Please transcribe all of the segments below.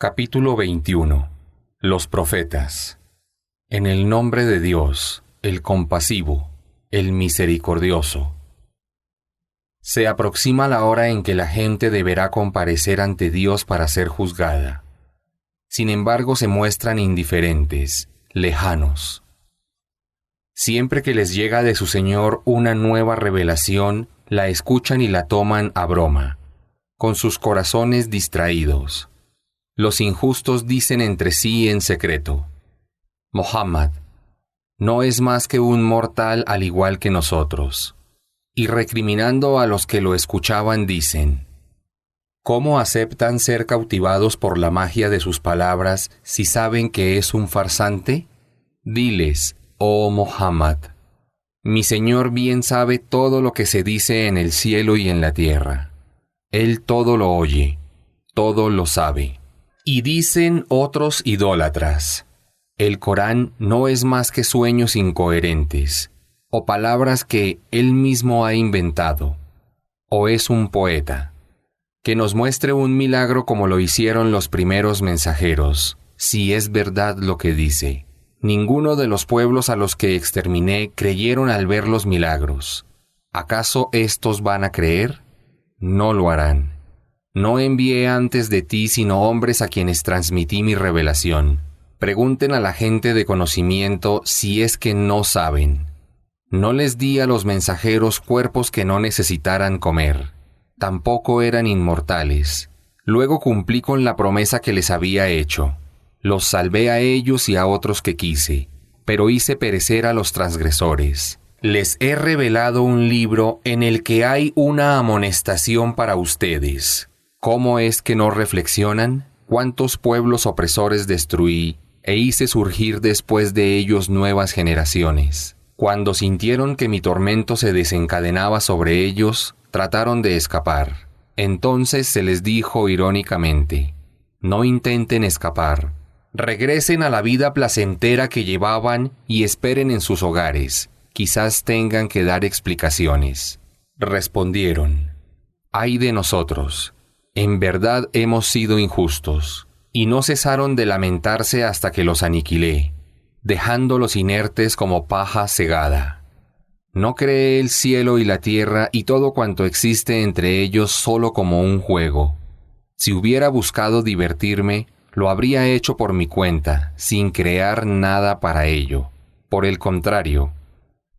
Capítulo 21. Los profetas. En el nombre de Dios, el compasivo, el misericordioso. Se aproxima la hora en que la gente deberá comparecer ante Dios para ser juzgada. Sin embargo, se muestran indiferentes, lejanos. Siempre que les llega de su Señor una nueva revelación, la escuchan y la toman a broma, con sus corazones distraídos. Los injustos dicen entre sí en secreto: Muhammad no es más que un mortal al igual que nosotros. Y recriminando a los que lo escuchaban dicen: ¿cómo aceptan ser cautivados por la magia de sus palabras si saben que es un farsante? Diles, oh Muhammad, mi Señor bien sabe todo lo que se dice en el cielo y en la tierra. Él todo lo oye, todo lo sabe. Y dicen otros idólatras: el Corán no es más que sueños incoherentes, o palabras que él mismo ha inventado, o es un poeta. Que nos muestre un milagro como lo hicieron los primeros mensajeros, si es verdad lo que dice. Ninguno de los pueblos a los que exterminé creyeron al ver los milagros. ¿Acaso estos van a creer? No lo harán. No envié antes de ti sino hombres a quienes transmití mi revelación. Pregunten a la gente de conocimiento si es que no saben. No les di a los mensajeros cuerpos que no necesitaran comer. Tampoco eran inmortales. Luego cumplí con la promesa que les había hecho. Los salvé a ellos y a otros que quise, pero hice perecer a los transgresores. Les he revelado un libro en el que hay una amonestación para ustedes. ¿Cómo es que no reflexionan? ¿Cuántos pueblos opresores destruí e hice surgir después de ellos nuevas generaciones? Cuando sintieron que mi tormento se desencadenaba sobre ellos, trataron de escapar. Entonces se les dijo irónicamente: no intenten escapar. Regresen a la vida placentera que llevaban y esperen en sus hogares. Quizás tengan que dar explicaciones. Respondieron: ay de nosotros. En verdad hemos sido injustos, y no cesaron de lamentarse hasta que los aniquilé, dejándolos inertes como paja segada. ¿No cree el cielo y la tierra y todo cuanto existe entre ellos solo como un juego? Si hubiera buscado divertirme, lo habría hecho por mi cuenta, sin crear nada para ello. Por el contrario,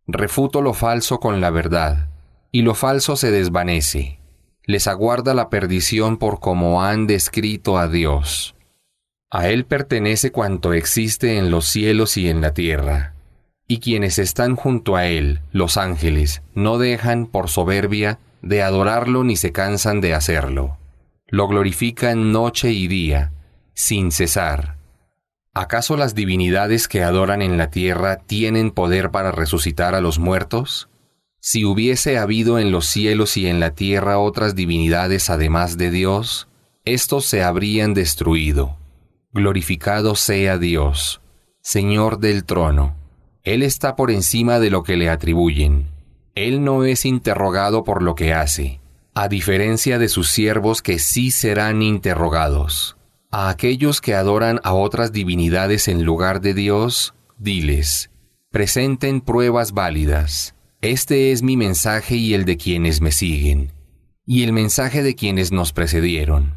refuto lo falso con la verdad, y lo falso se desvanece. Les aguarda la perdición por como han descrito a Dios. A Él pertenece cuanto existe en los cielos y en la tierra. Y quienes están junto a Él, los ángeles, no dejan, por soberbia, de adorarlo ni se cansan de hacerlo. Lo glorifican noche y día, sin cesar. ¿Acaso las divinidades que adoran en la tierra tienen poder para resucitar a los muertos? Si hubiese habido en los cielos y en la tierra otras divinidades además de Dios, éstos se habrían destruido. Glorificado sea Dios, Señor del trono. Él está por encima de lo que le atribuyen. Él no es interrogado por lo que hace, a diferencia de sus siervos que sí serán interrogados. A aquellos que adoran a otras divinidades en lugar de Dios, diles: presenten pruebas válidas. Este es mi mensaje y el de quienes me siguen, y el mensaje de quienes nos precedieron.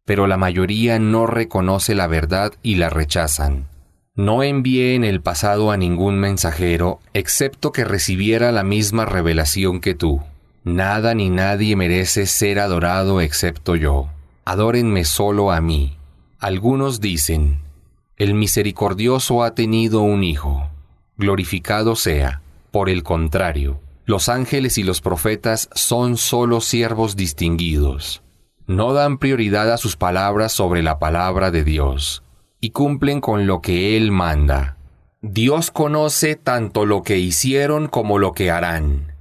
Pero la mayoría no reconoce la verdad y la rechazan. No envié en el pasado a ningún mensajero, excepto que recibiera la misma revelación que tú. Nada ni nadie merece ser adorado excepto yo. Adórenme solo a mí. Algunos dicen: el misericordioso ha tenido un hijo. Glorificado sea. Por el contrario, los ángeles y los profetas son solo siervos distinguidos. No dan prioridad a sus palabras sobre la palabra de Dios, y cumplen con lo que Él manda. Dios conoce tanto lo que hicieron como lo que harán,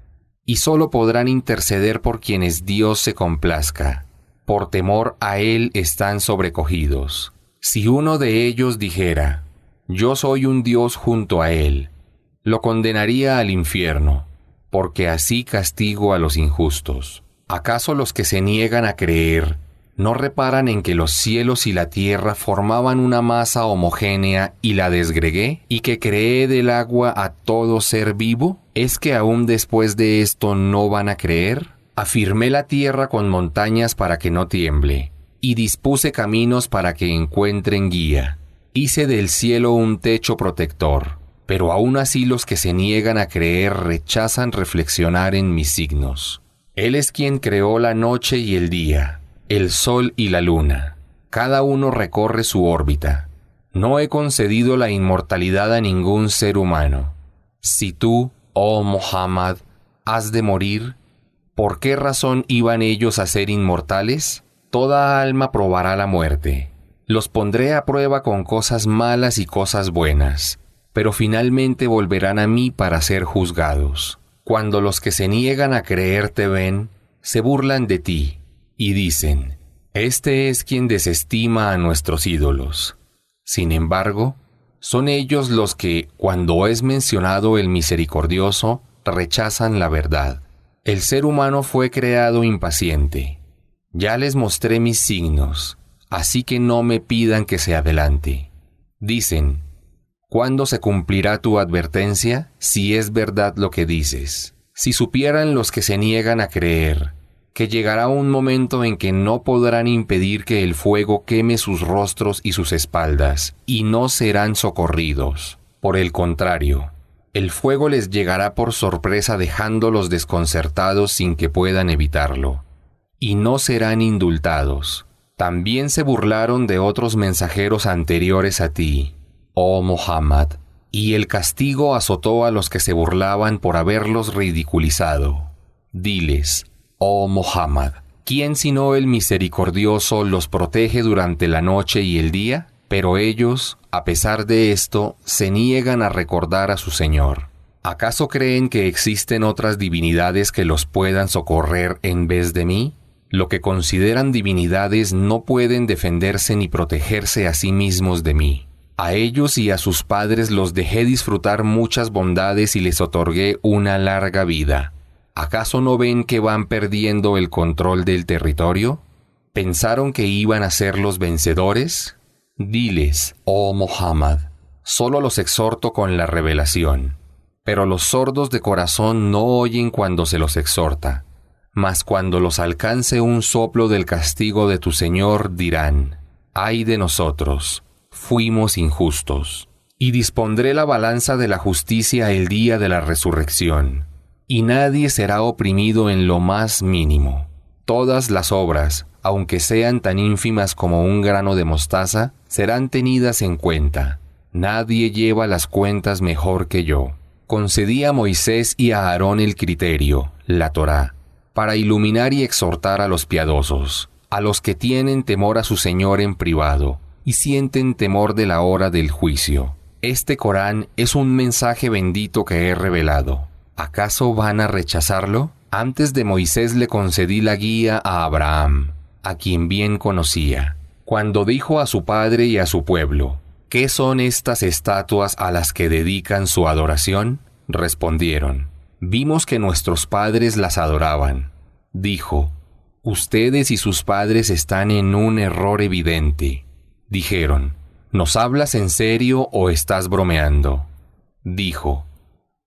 y solo podrán interceder por quienes Dios se complazca. Por temor a Él están sobrecogidos. Si uno de ellos dijera: yo soy un Dios junto a Él, lo condenaría al infierno, porque así castigo a los injustos. ¿Acaso los que se niegan a creer ¿No reparan en que los cielos y la tierra formaban una masa homogénea y la desgregué, y que creé del agua a todo ser vivo? ¿Es que aún después de esto no van a creer? Afirmé la tierra con montañas para que no tiemble, y dispuse caminos para que encuentren guía. Hice del cielo un techo protector, pero aún así los que se niegan a creer rechazan reflexionar en mis signos. Él es quien creó la noche y el día, el sol y la luna. Cada uno recorre su órbita. No he concedido la inmortalidad a ningún ser humano. Si tú, oh Muhammad, has de morir, ¿por qué razón iban ellos a ser inmortales? Toda alma probará la muerte. Los pondré a prueba con cosas malas y cosas buenas, pero finalmente volverán a mí para ser juzgados. Cuando los que se niegan a creer te ven, se burlan de ti y dicen: «Este es quien desestima a nuestros ídolos». Sin embargo, son ellos los que, cuando es mencionado el misericordioso, rechazan la verdad. El ser humano fue creado impaciente. Ya les mostré mis signos, así que no me pidan que se adelante. Dicen: ¿cuándo se cumplirá tu advertencia, si es verdad lo que dices? Si supieran los que se niegan a creer, que llegará un momento en que no podrán impedir que el fuego queme sus rostros y sus espaldas, y no serán socorridos. Por el contrario, el fuego les llegará por sorpresa dejándolos desconcertados sin que puedan evitarlo, y no serán indultados. También se burlaron de otros mensajeros anteriores a ti, oh Muhammad, y el castigo azotó a los que se burlaban por haberlos ridiculizado. Diles: oh Muhammad, ¿quién sino el misericordioso los protege durante la noche y el día? Pero ellos, a pesar de esto, se niegan a recordar a su Señor. ¿Acaso creen que existen otras divinidades que los puedan socorrer en vez de mí? Lo que consideran divinidades no pueden defenderse ni protegerse a sí mismos de mí. A ellos y a sus padres los dejé disfrutar muchas bondades y les otorgué una larga vida. ¿Acaso no ven que van perdiendo el control del territorio? ¿Pensaron que iban a ser los vencedores? Diles, oh Muhammad, solo los exhorto con la revelación. Pero los sordos de corazón no oyen cuando se los exhorta. Mas cuando los alcance un soplo del castigo de tu Señor, dirán: «Ay de nosotros, fuimos injustos». Y dispondré la balanza de la justicia el día de la resurrección, y nadie será oprimido en lo más mínimo. Todas las obras, aunque sean tan ínfimas como un grano de mostaza, serán tenidas en cuenta. Nadie lleva las cuentas mejor que yo. Concedí a Moisés y a Aarón el criterio, la Torá, para iluminar y exhortar a los piadosos, a los que tienen temor a su Señor en privado y sienten temor de la hora del juicio. Este Corán es un mensaje bendito que he revelado. ¿Acaso van a rechazarlo? Antes de Moisés le concedí la guía a Abraham, a quien bien conocía, cuando dijo a su padre y a su pueblo: «¿Qué son estas estatuas a las que dedican su adoración?». Respondieron: «Vimos que nuestros padres las adoraban». Dijo: «Ustedes y sus padres están en un error evidente». Dijeron: «¿Nos hablas en serio o estás bromeando?». Dijo: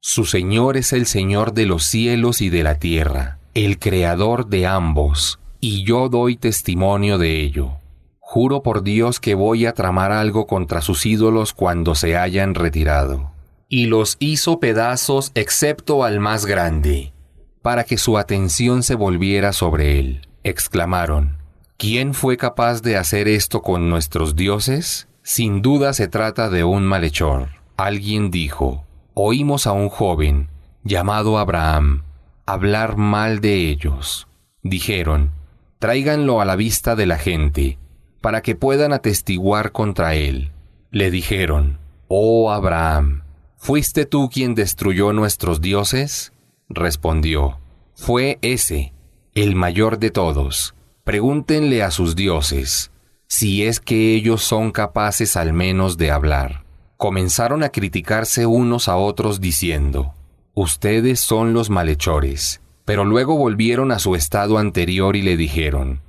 «Su Señor es el Señor de los cielos y de la tierra, el Creador de ambos, y yo doy testimonio de ello. Juro por Dios que voy a tramar algo contra sus ídolos cuando se hayan retirado». Y los hizo pedazos excepto al más grande, para que su atención se volviera sobre él. Exclamaron: «¿Quién fue capaz de hacer esto con nuestros dioses? Sin duda se trata de un malhechor». Alguien dijo: «Oímos a un joven, llamado Abraham, hablar mal de ellos». Dijeron: «Tráiganlo a la vista de la gente, para que puedan atestiguar contra él». Le dijeron: «Oh Abraham, ¿fuiste tú quien destruyó nuestros dioses?». Respondió: «Fue ese, el mayor de todos. Pregúntenle a sus dioses, si es que ellos son capaces al menos de hablar». Comenzaron a criticarse unos a otros diciendo: «Ustedes son los malhechores». Pero luego volvieron a su estado anterior y le dijeron: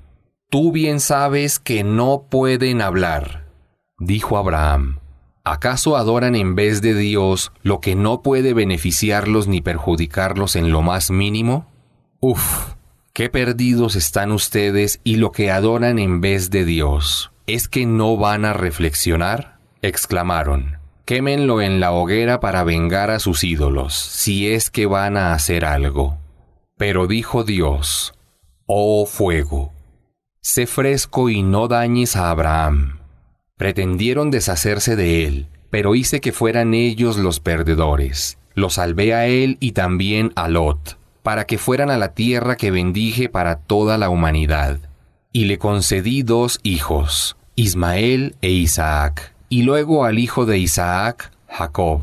tú bien sabes que no pueden hablar. Dijo Abraham, ¿acaso adoran en vez de Dios lo que no puede beneficiarlos ni perjudicarlos en lo más mínimo? Uf, qué perdidos están ustedes y lo que adoran en vez de Dios. ¿Es que no van a reflexionar? Exclamaron. Quémenlo en la hoguera para vengar a sus ídolos, si es que van a hacer algo. Pero dijo Dios, oh fuego, sé fresco y no dañes a Abraham. Pretendieron deshacerse de él, pero hice que fueran ellos los perdedores. Lo salvé a él y también a Lot, para que fueran a la tierra que bendije para toda la humanidad. Y le concedí 2 hijos, Ismael e Isaac, y luego al hijo de Isaac, Jacob.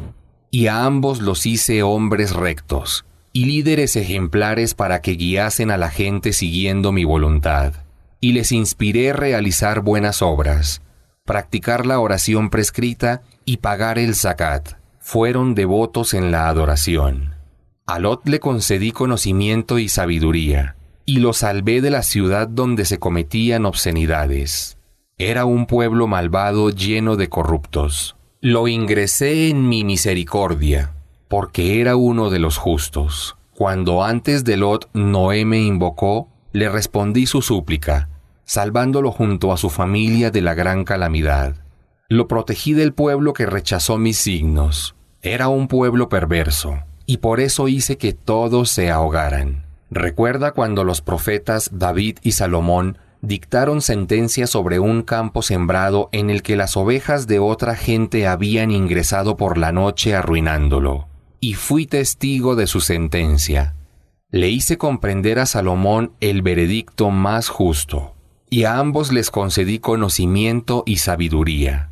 Y a ambos los hice hombres rectos, y líderes ejemplares para que guiasen a la gente siguiendo mi voluntad. Y les inspiré realizar buenas obras, practicar la oración prescrita y pagar el zakat. Fueron devotos en la adoración. A Lot le concedí conocimiento y sabiduría, y lo salvé de la ciudad donde se cometían obscenidades. Era un pueblo malvado lleno de corruptos. Lo ingresé en mi misericordia, porque era uno de los justos. Cuando antes de Lot Noé me invocó, le respondí su súplica, salvándolo junto a su familia de la gran calamidad. Lo protegí del pueblo que rechazó mis signos. Era un pueblo perverso, y por eso hice que todos se ahogaran. Recuerda cuando los profetas David y Salomón dictaron sentencia sobre un campo sembrado en el que las ovejas de otra gente habían ingresado por la noche arruinándolo, y fui testigo de su sentencia. Le hice comprender a Salomón el veredicto más justo, y a ambos les concedí conocimiento y sabiduría.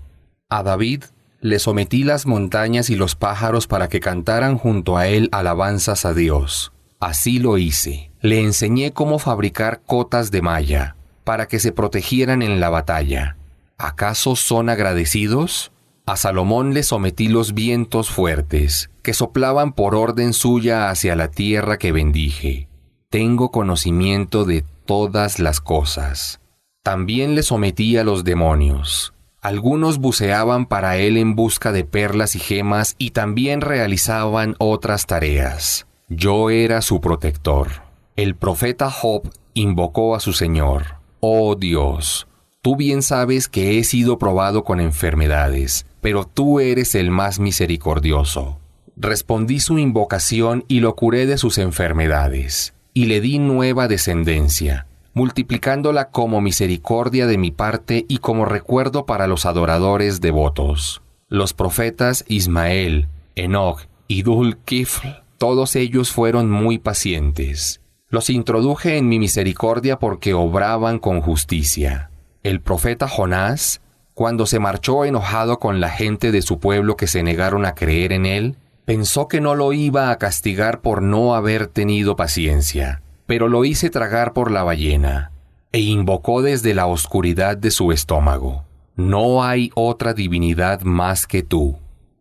A David le sometí las montañas y los pájaros para que cantaran junto a él alabanzas a Dios. Así lo hice. Le enseñé cómo fabricar cotas de malla, para que se protegieran en la batalla. ¿Acaso son agradecidos? A Salomón le sometí los vientos fuertes, que soplaban por orden suya hacia la tierra que bendije. Tengo conocimiento de todas las cosas. También le sometí a los demonios. Algunos buceaban para él en busca de perlas y gemas y también realizaban otras tareas. Yo era su protector. El profeta Job invocó a su Señor. Oh Dios, tú bien sabes que he sido probado con enfermedades, pero tú eres el más misericordioso. Respondí su invocación y lo curé de sus enfermedades, y le di nueva descendencia, multiplicándola como misericordia de mi parte y como recuerdo para los adoradores devotos. Los profetas Ismael, Enoc y Dul-Kifl, todos ellos fueron muy pacientes. Los introduje en mi misericordia porque obraban con justicia. El profeta Jonás, cuando se marchó enojado con la gente de su pueblo que se negaron a creer en él, pensó que no lo iba a castigar por no haber tenido paciencia, pero lo hice tragar por la ballena, e invocó desde la oscuridad de su estómago. No hay otra divinidad más que tú.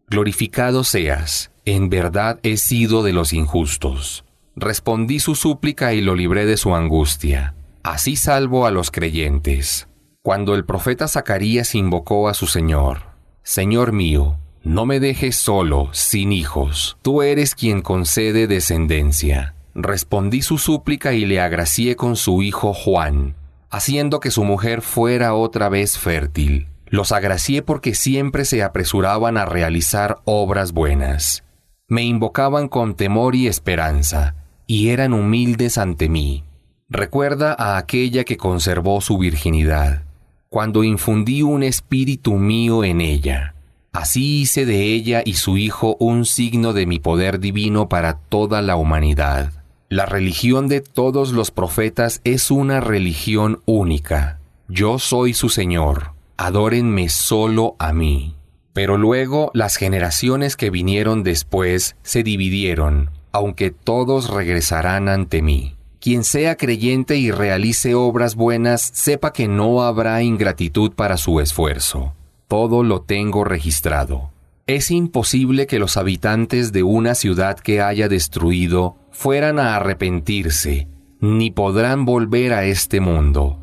Glorificado seas, en verdad he sido de los injustos. Respondí su súplica y lo libré de su angustia. Así salvo a los creyentes. Cuando el profeta Zacarías invocó a su Señor, Señor mío, no me dejes solo, sin hijos. Tú eres quien concede descendencia. Respondí su súplica y le agracié con su hijo Juan, haciendo que su mujer fuera otra vez fértil. Los agracié porque siempre se apresuraban a realizar obras buenas. Me invocaban con temor y esperanza, y eran humildes ante mí. Recuerda a aquella que conservó su virginidad, cuando infundí un espíritu mío en ella. Así hice de ella y su hijo un signo de mi poder divino para toda la humanidad. La religión de todos los profetas es una religión única. Yo soy su Señor. Adórenme solo a mí. Pero luego las generaciones que vinieron después se dividieron, aunque todos regresarán ante mí. Quien sea creyente y realice obras buenas, sepa que no habrá ingratitud para su esfuerzo. Todo lo tengo registrado. Es imposible que los habitantes de una ciudad que haya destruido fueran a arrepentirse, ni podrán volver a este mundo.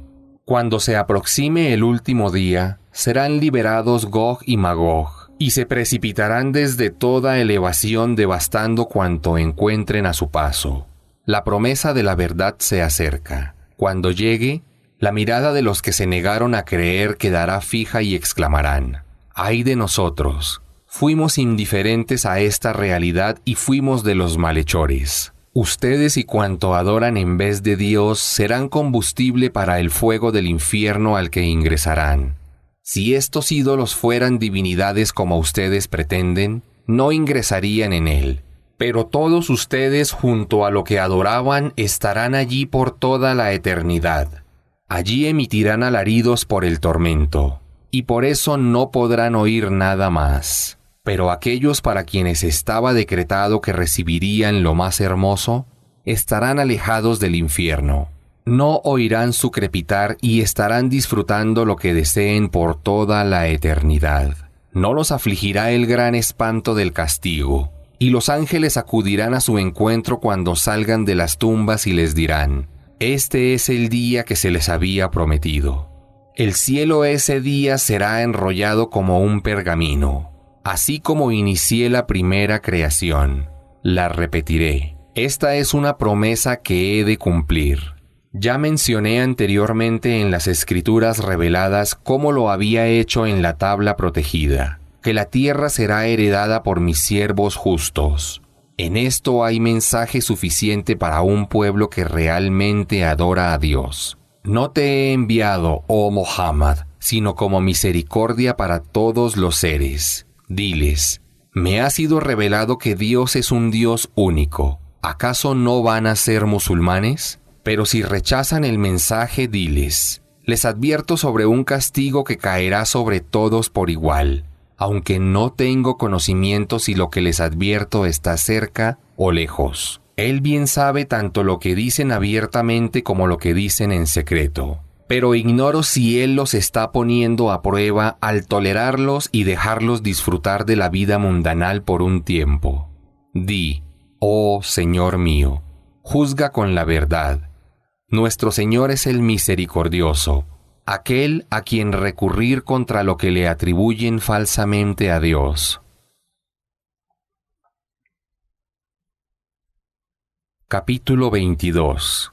Cuando se aproxime el último día, serán liberados Gog y Magog, y se precipitarán desde toda elevación devastando cuanto encuentren a su paso. La promesa de la verdad se acerca. Cuando llegue, la mirada de los que se negaron a creer quedará fija y exclamarán: ¡ay de nosotros! Fuimos indiferentes a esta realidad y fuimos de los malhechores. Ustedes y cuanto adoran en vez de Dios serán combustible para el fuego del infierno al que ingresarán. Si estos ídolos fueran divinidades como ustedes pretenden, no ingresarían en él. Pero todos ustedes junto a lo que adoraban estarán allí por toda la eternidad. Allí emitirán alaridos por el tormento, y por eso no podrán oír nada más. Pero aquellos para quienes estaba decretado que recibirían lo más hermoso, estarán alejados del infierno. No oirán su crepitar y estarán disfrutando lo que deseen por toda la eternidad. No los afligirá el gran espanto del castigo, y los ángeles acudirán a su encuentro cuando salgan de las tumbas y les dirán: este es el día que se les había prometido. El cielo ese día será enrollado como un pergamino. Así como inicié la primera creación, la repetiré. Esta es una promesa que he de cumplir. Ya mencioné anteriormente en las Escrituras reveladas cómo lo había hecho en la tabla protegida, que la tierra será heredada por mis siervos justos. En esto hay mensaje suficiente para un pueblo que realmente adora a Dios. No te he enviado, oh Muhammad, sino como misericordia para todos los seres. Diles: me ha sido revelado que Dios es un Dios único. ¿Acaso no van a ser musulmanes? Pero si rechazan el mensaje, diles: les advierto sobre un castigo que caerá sobre todos por igual, aunque no tengo conocimiento si lo que les advierto está cerca o lejos. Él bien sabe tanto lo que dicen abiertamente como lo que dicen en secreto. Pero ignoro si Él los está poniendo a prueba al tolerarlos y dejarlos disfrutar de la vida mundanal por un tiempo. Di: oh Señor mío, juzga con la verdad. Nuestro Señor es el misericordioso, aquel a quien recurrir contra lo que le atribuyen falsamente a Dios. Capítulo 22.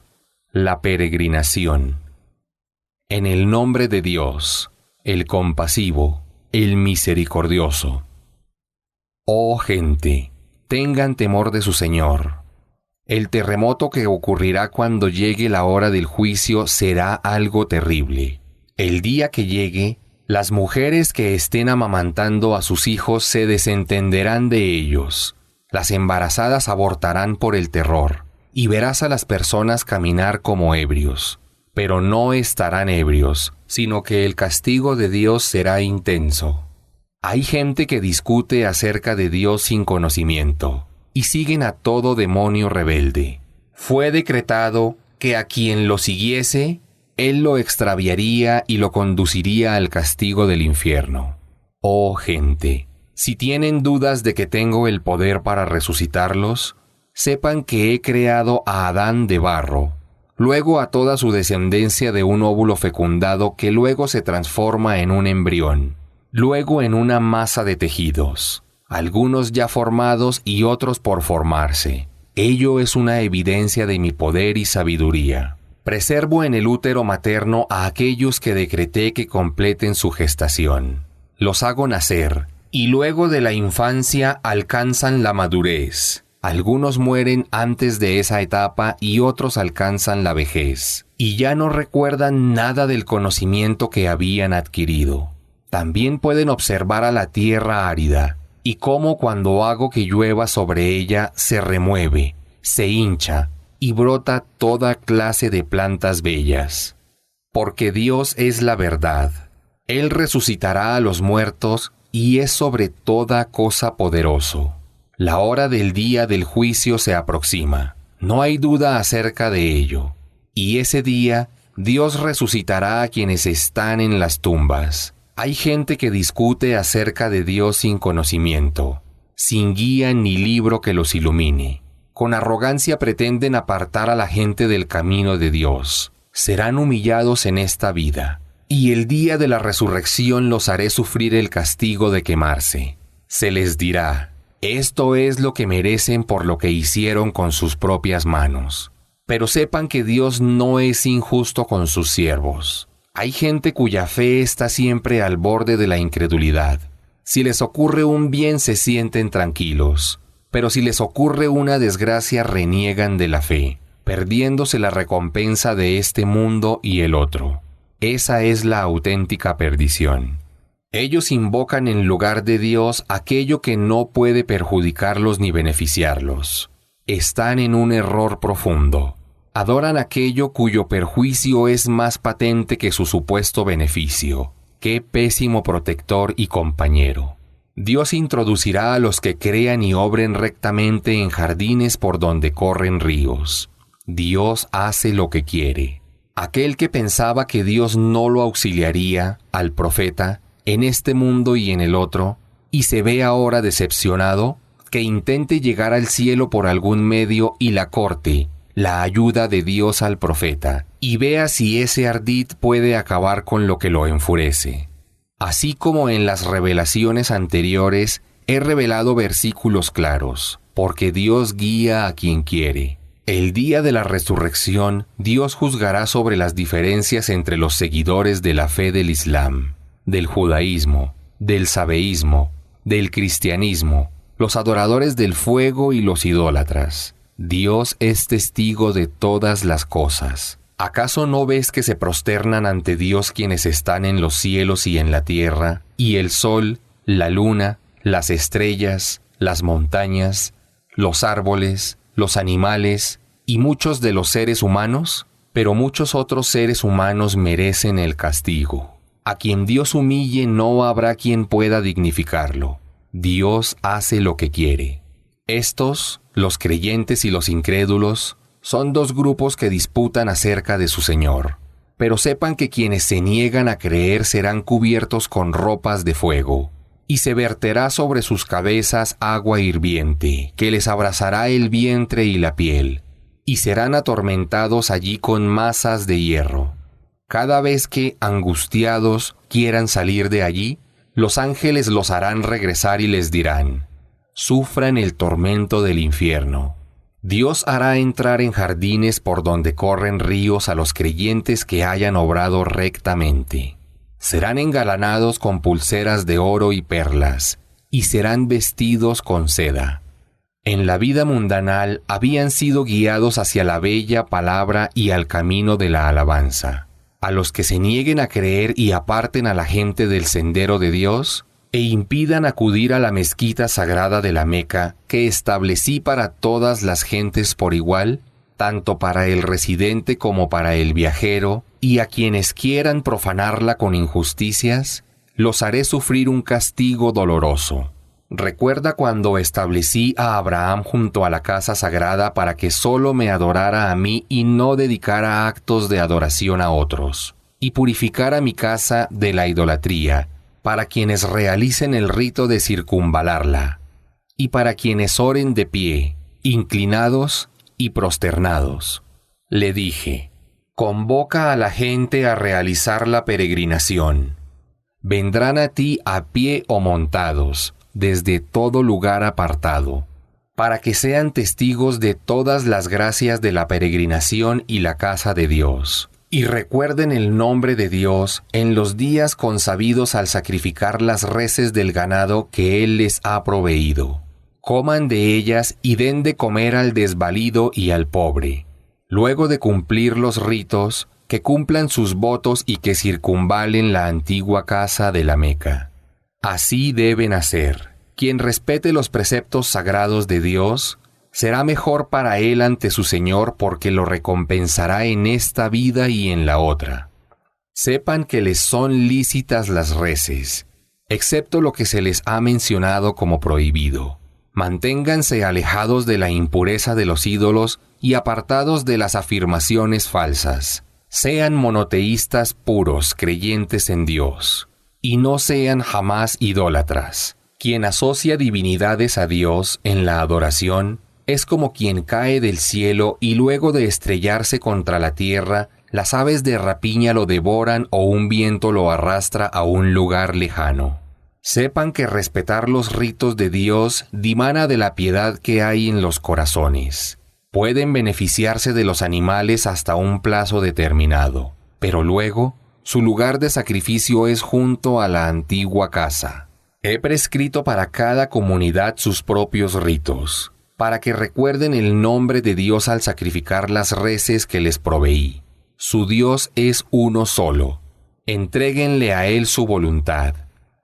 La peregrinación. En el nombre de Dios, el compasivo, el misericordioso. Oh gente, tengan temor de su Señor. El terremoto que ocurrirá cuando llegue la hora del juicio será algo terrible. El día que llegue, las mujeres que estén amamantando a sus hijos se desentenderán de ellos. Las embarazadas abortarán por el terror, y verás a las personas caminar como ebrios. Pero no estarán ebrios, sino que el castigo de Dios será intenso. Hay gente que discute acerca de Dios sin conocimiento, y siguen a todo demonio rebelde. Fue decretado que a quien lo siguiese, Él lo extraviaría y lo conduciría al castigo del infierno. Oh gente, si tienen dudas de que tengo el poder para resucitarlos, sepan que he creado a Adán de barro, luego a toda su descendencia de un óvulo fecundado que luego se transforma en un embrión, luego en una masa de tejidos, algunos ya formados y otros por formarse. Ello es una evidencia de mi poder y sabiduría. Preservo en el útero materno a aquellos que decreté que completen su gestación. Los hago nacer, y luego de la infancia alcanzan la madurez. Algunos mueren antes de esa etapa y otros alcanzan la vejez, y ya no recuerdan nada del conocimiento que habían adquirido. También pueden observar a la tierra árida, y cómo cuando hago que llueva sobre ella se remueve, se hincha, y brota toda clase de plantas bellas. Porque Dios es la verdad. Él resucitará a los muertos, y es sobre toda cosa poderoso. La hora del día del juicio se aproxima. No hay duda acerca de ello. Y ese día, Dios resucitará a quienes están en las tumbas. Hay gente que discute acerca de Dios sin conocimiento, sin guía ni libro que los ilumine. Con arrogancia pretenden apartar a la gente del camino de Dios. serán humillados en esta vida, y el día de la resurrección los haré sufrir el castigo de quemarse. Se les dirá: esto es lo que merecen por lo que hicieron con sus propias manos. Pero sepan que Dios no es injusto con sus siervos. Hay gente cuya fe está siempre al borde de la incredulidad. Si les ocurre un bien se sienten tranquilos, pero si les ocurre una desgracia reniegan de la fe, perdiéndose la recompensa de este mundo y el otro. Esa es la auténtica perdición. Ellos invocan en lugar de Dios aquello que no puede perjudicarlos ni beneficiarlos. Están en un error profundo. Adoran aquello cuyo perjuicio es más patente que su supuesto beneficio. ¡Qué pésimo protector y compañero! Dios introducirá a los que crean y obren rectamente en jardines por donde corren ríos. Dios hace lo que quiere. Aquel que pensaba que Dios no lo auxiliaría, al profeta, en este mundo y en el otro, y se ve ahora decepcionado, que intente llegar al cielo por algún medio y la corte, la ayuda de Dios al profeta, y vea si ese ardid puede acabar con lo que lo enfurece. Así como en las revelaciones anteriores, he revelado versículos claros, porque Dios guía a quien quiere. El día de la resurrección, Dios juzgará sobre las diferencias entre los seguidores de la fe del Islam, del judaísmo, del sabeísmo, del cristianismo, los adoradores del fuego y los idólatras. Dios es testigo de todas las cosas. ¿Acaso no ves que se prosternan ante Dios quienes están en los cielos y en la tierra, y el sol, la luna, las estrellas, las montañas, los árboles, los animales y muchos de los seres humanos? Pero muchos otros seres humanos merecen el castigo. A quien Dios humille no habrá quien pueda dignificarlo. Dios hace lo que quiere. Estos, los creyentes y los incrédulos, son dos grupos que disputan acerca de su Señor. Pero sepan que quienes se niegan a creer serán cubiertos con ropas de fuego, y se verterá sobre sus cabezas agua hirviente, que les abrasará el vientre y la piel, y serán atormentados allí con masas de hierro. Cada vez que, angustiados, quieran salir de allí, los ángeles los harán regresar y les dirán: sufran el tormento del infierno. Dios hará entrar en jardines por donde corren ríos a los creyentes que hayan obrado rectamente. Serán engalanados con pulseras de oro y perlas, y serán vestidos con seda. En la vida mundanal habían sido guiados hacia la bella palabra y al camino de la alabanza. A los que se nieguen a creer y aparten a la gente del sendero de Dios, e impidan acudir a la mezquita sagrada de la Meca, que establecí para todas las gentes por igual, tanto para el residente como para el viajero, y a quienes quieran profanarla con injusticias, los haré sufrir un castigo doloroso. Recuerda cuando establecí a Abraham junto a la casa sagrada para que solo me adorara a mí y no dedicara actos de adoración a otros, y purificara mi casa de la idolatría, para quienes realicen el rito de circunvalarla, y para quienes oren de pie, inclinados y prosternados. Le dije: convoca a la gente a realizar la peregrinación. Vendrán a ti a pie o montados, desde todo lugar apartado, para que sean testigos de todas las gracias de la peregrinación y la casa de Dios. Y recuerden el nombre de Dios en los días consabidos al sacrificar las reses del ganado que Él les ha proveído. Coman de ellas y den de comer al desvalido y al pobre. Luego de cumplir los ritos, que cumplan sus votos y que circunvalen la antigua casa de la Meca. Así deben hacer. Quien respete los preceptos sagrados de Dios, será mejor para él ante su Señor porque lo recompensará en esta vida y en la otra. Sepan que les son lícitas las reces, excepto lo que se les ha mencionado como prohibido. Manténganse alejados de la impureza de los ídolos y apartados de las afirmaciones falsas. Sean monoteístas puros, creyentes en Dios, y no sean jamás idólatras. Quien asocia divinidades a Dios en la adoración es como quien cae del cielo y luego de estrellarse contra la tierra Las aves de rapiña lo devoran o un viento lo arrastra a un lugar lejano. Sepan que respetar los ritos de Dios dimana de la piedad que hay en los corazones. Pueden beneficiarse de los animales hasta un plazo determinado, pero luego su lugar de sacrificio es junto a la antigua casa. He prescrito para cada comunidad sus propios ritos, para que recuerden el nombre de Dios al sacrificar las reses que les proveí. Su Dios es uno solo. Entréguenle a Él su voluntad.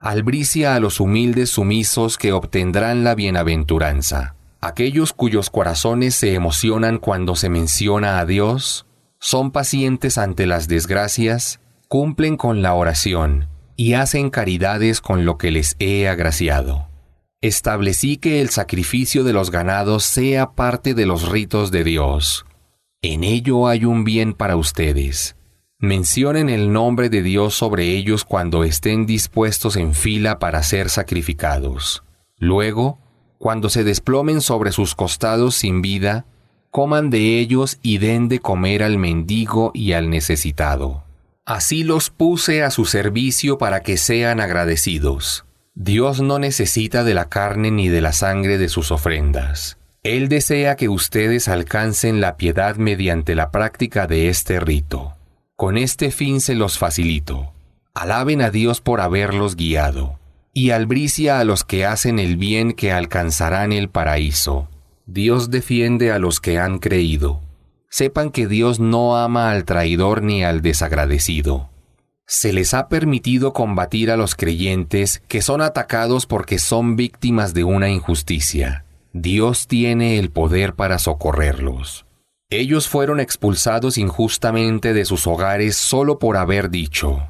Albricia a los humildes sumisos que obtendrán la bienaventuranza. Aquellos cuyos corazones se emocionan cuando se menciona a Dios, son pacientes ante las desgracias, cumplen con la oración y hacen caridades con lo que les he agraciado. Establecí que el sacrificio de los ganados sea parte de los ritos de Dios. En ello hay un bien para ustedes. Mencionen el nombre de Dios sobre ellos cuando estén dispuestos en fila para ser sacrificados. Luego, cuando se desplomen sobre sus costados sin vida, coman de ellos y den de comer al mendigo y al necesitado. Así los puse a su servicio para que sean agradecidos. Dios no necesita de la carne ni de la sangre de sus ofrendas. Él desea que ustedes alcancen la piedad mediante la práctica de este rito. Con este fin se los facilito. Alaben a Dios por haberlos guiado, y albricia a los que hacen el bien que alcanzarán el paraíso. Dios defiende a los que han creído. Sepan que Dios no ama al traidor ni al desagradecido. Se les ha permitido combatir a los creyentes que son atacados porque son víctimas de una injusticia. Dios tiene el poder para socorrerlos. Ellos fueron expulsados injustamente de sus hogares solo por haber dicho: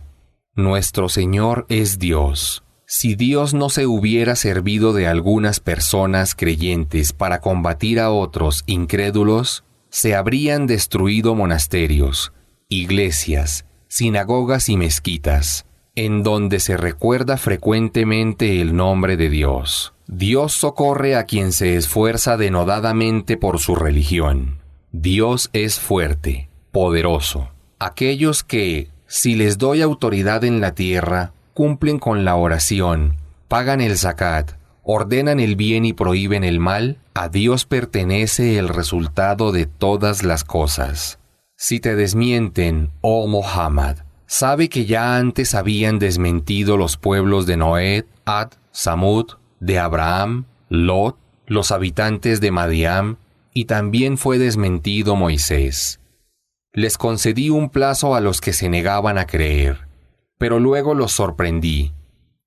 Nuestro Señor es Dios. Si Dios no se hubiera servido de algunas personas creyentes para combatir a otros incrédulos, se habrían destruido monasterios, iglesias, sinagogas y mezquitas, en donde se recuerda frecuentemente el nombre de Dios. Dios socorre a quien se esfuerza denodadamente por su religión. Dios es fuerte, poderoso. Aquellos que, si les doy autoridad en la tierra, cumplen con la oración, pagan el zakat, ordenan el bien y prohíben el mal, a Dios pertenece el resultado de todas las cosas. Si te desmienten, oh Muhammad, sabe que ya antes habían desmentido los pueblos de Noé, Ad, Samud, de Abraham, Lot, los habitantes de Madián, y también fue desmentido Moisés. Les concedí un plazo a los que se negaban a creer, pero luego los sorprendí.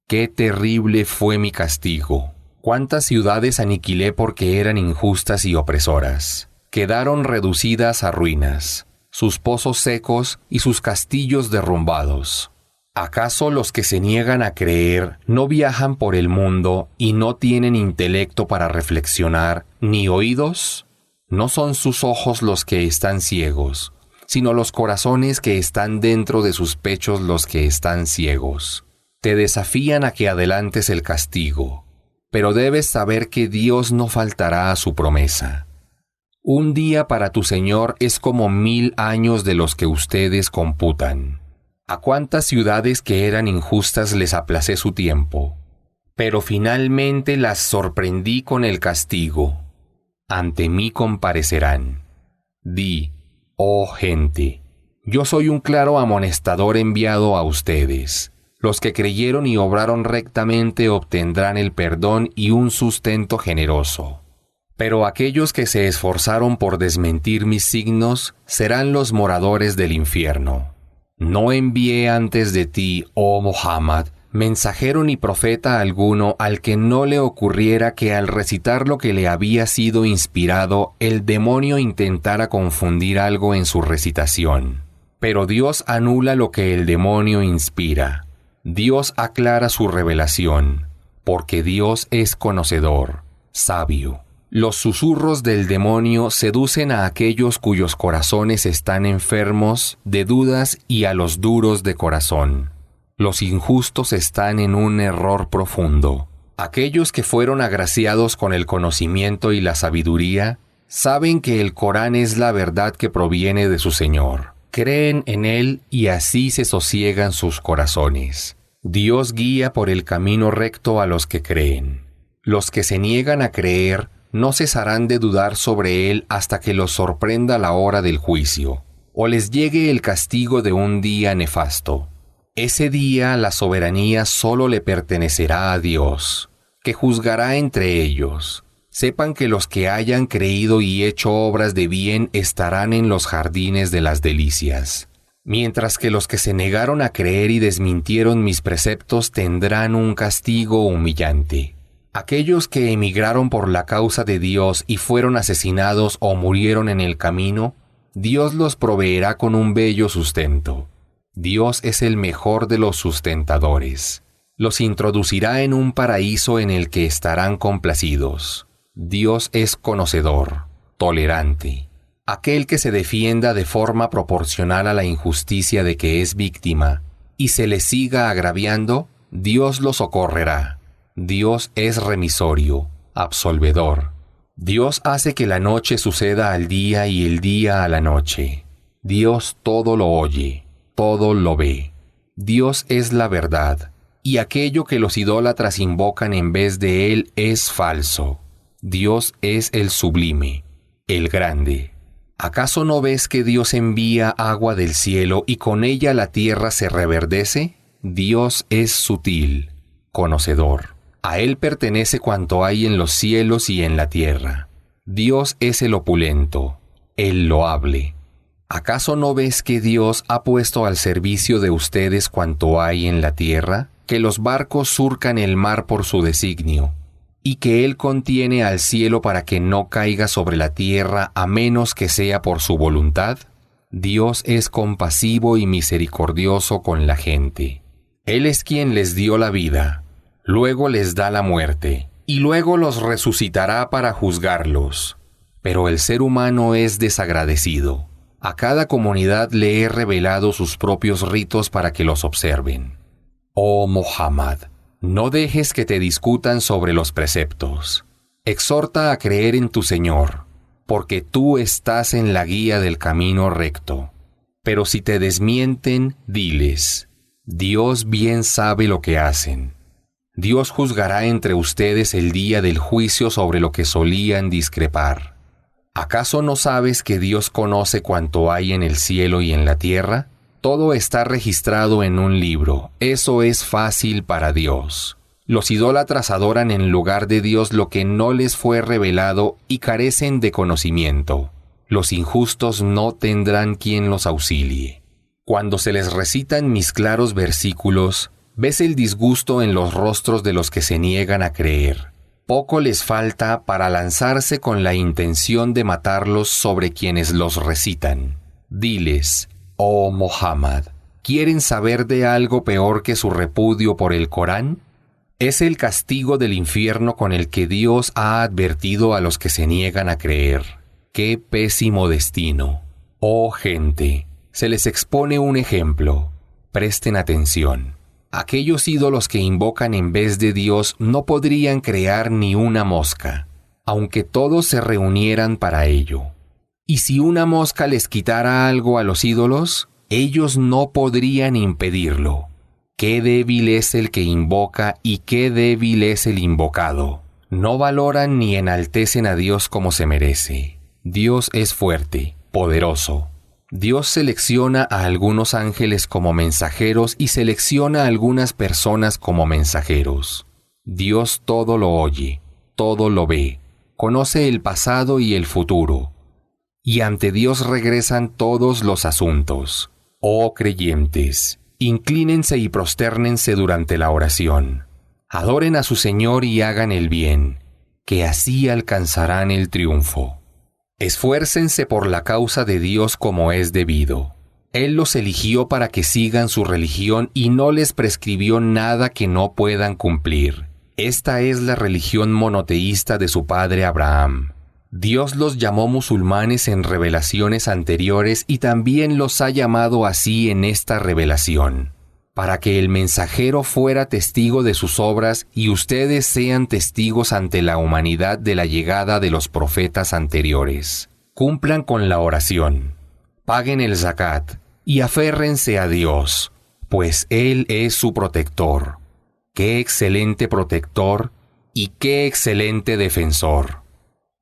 ¡Qué terrible fue mi castigo! ¿Cuántas ciudades aniquilé porque eran injustas y opresoras? Quedaron reducidas a ruinas, sus pozos secos y sus castillos derrumbados. ¿Acaso los que se niegan a creer no viajan por el mundo y no tienen intelecto para reflexionar, ni oídos? No son sus ojos los que están ciegos, sino los corazones que están dentro de sus pechos los que están ciegos. Te desafían a que adelantes el castigo, pero debes saber que Dios no faltará a su promesa. Un día para tu Señor es como 1000 años de los que ustedes computan. ¿A cuántas ciudades que eran injustas les aplacé su tiempo? Pero finalmente las sorprendí con el castigo. Ante mí comparecerán. Di, oh gente, yo soy un claro amonestador enviado a ustedes. Los que creyeron y obraron rectamente obtendrán el perdón y un sustento generoso. Pero aquellos que se esforzaron por desmentir mis signos serán los moradores del infierno. No envié antes de ti, oh Muhammad, mensajero ni profeta alguno al que no le ocurriera que al recitar lo que le había sido inspirado, el demonio intentara confundir algo en su recitación. Pero Dios anula lo que el demonio inspira. Dios aclara su revelación, porque Dios es conocedor, sabio. Los susurros del demonio seducen a aquellos cuyos corazones están enfermos de dudas y a los duros de corazón. Los injustos están en un error profundo. Aquellos que fueron agraciados con el conocimiento y la sabiduría saben que el Corán es la verdad que proviene de su Señor. Creen en Él y así se sosiegan sus corazones. Dios guía por el camino recto a los que creen. Los que se niegan a creer no cesarán de dudar sobre Él hasta que los sorprenda la hora del juicio, o les llegue el castigo de un día nefasto. Ese día la soberanía solo le pertenecerá a Dios, que juzgará entre ellos. Sepan que los que hayan creído y hecho obras de bien estarán en los jardines de las delicias, mientras que los que se negaron a creer y desmintieron mis preceptos tendrán un castigo humillante. Aquellos que emigraron por la causa de Dios y fueron asesinados o murieron en el camino, Dios los proveerá con un bello sustento. Dios es el mejor de los sustentadores. Los introducirá en un paraíso en el que estarán complacidos. Dios es conocedor, tolerante. Aquel que se defienda de forma proporcional a la injusticia de que es víctima y se le siga agraviando, Dios lo socorrerá. Dios es remisorio, absolvedor. Dios hace que la noche suceda al día y el día a la noche. Dios todo lo oye, todo lo ve. Dios es la verdad, y aquello que los idólatras invocan en vez de Él es falso. Dios es el sublime, el grande. ¿Acaso no ves que Dios envía agua del cielo y con ella la tierra se reverdece? Dios es sutil, conocedor. A Él pertenece cuanto hay en los cielos y en la tierra. Dios es el opulento, el loable. ¿Acaso no ves que Dios ha puesto al servicio de ustedes cuanto hay en la tierra? Que los barcos surcan el mar por su designio, y que Él contiene al cielo para que no caiga sobre la tierra a menos que sea por su voluntad? Dios es compasivo y misericordioso con la gente. Él es quien les dio la vida, luego les da la muerte, y luego los resucitará para juzgarlos. Pero el ser humano es desagradecido. A cada comunidad le he revelado sus propios ritos para que los observen. Oh Muhammad, no dejes que te discutan sobre los preceptos. Exhorta a creer en tu Señor, porque tú estás en la guía del camino recto. Pero si te desmienten, diles, Dios bien sabe lo que hacen. Dios juzgará entre ustedes el día del juicio sobre lo que solían discrepar. ¿Acaso no sabes que Dios conoce cuanto hay en el cielo y en la tierra? Todo está registrado en un libro. Eso es fácil para Dios. Los idólatras adoran en lugar de Dios lo que no les fue revelado y carecen de conocimiento. Los injustos no tendrán quien los auxilie. Cuando se les recitan mis claros versículos, ves el disgusto en los rostros de los que se niegan a creer. Poco les falta para lanzarse con la intención de matarlos sobre quienes los recitan. Diles, oh Muhammad, ¿quieren saber de algo peor que su repudio por el Corán? Es el castigo del infierno con el que Dios ha advertido a los que se niegan a creer. ¡Qué pésimo destino! Oh gente, se les expone un ejemplo. Presten atención. Aquellos ídolos que invocan en vez de Dios no podrían crear ni una mosca, aunque todos se reunieran para ello. Y si una mosca les quitara algo a los ídolos, ellos no podrían impedirlo. Qué débil es el que invoca y qué débil es el invocado. No valoran ni enaltecen a Dios como se merece. Dios es fuerte, poderoso. Dios selecciona a algunos ángeles como mensajeros y selecciona a algunas personas como mensajeros. Dios todo lo oye, todo lo ve, conoce el pasado y el futuro. Y ante Dios regresan todos los asuntos. Oh creyentes, inclínense y prostérnense durante la oración. Adoren a su Señor y hagan el bien, que así alcanzarán el triunfo. Esfuércense por la causa de Dios como es debido. Él los eligió para que sigan su religión y no les prescribió nada que no puedan cumplir. Esta es la religión monoteísta de su padre Abraham. Dios los llamó musulmanes en revelaciones anteriores y también los ha llamado así en esta revelación, para que el mensajero fuera testigo de sus obras y ustedes sean testigos ante la humanidad de la llegada de los profetas anteriores. Cumplan con la oración, paguen el zakat y aférrense a Dios, pues Él es su protector. ¡Qué excelente protector y qué excelente defensor!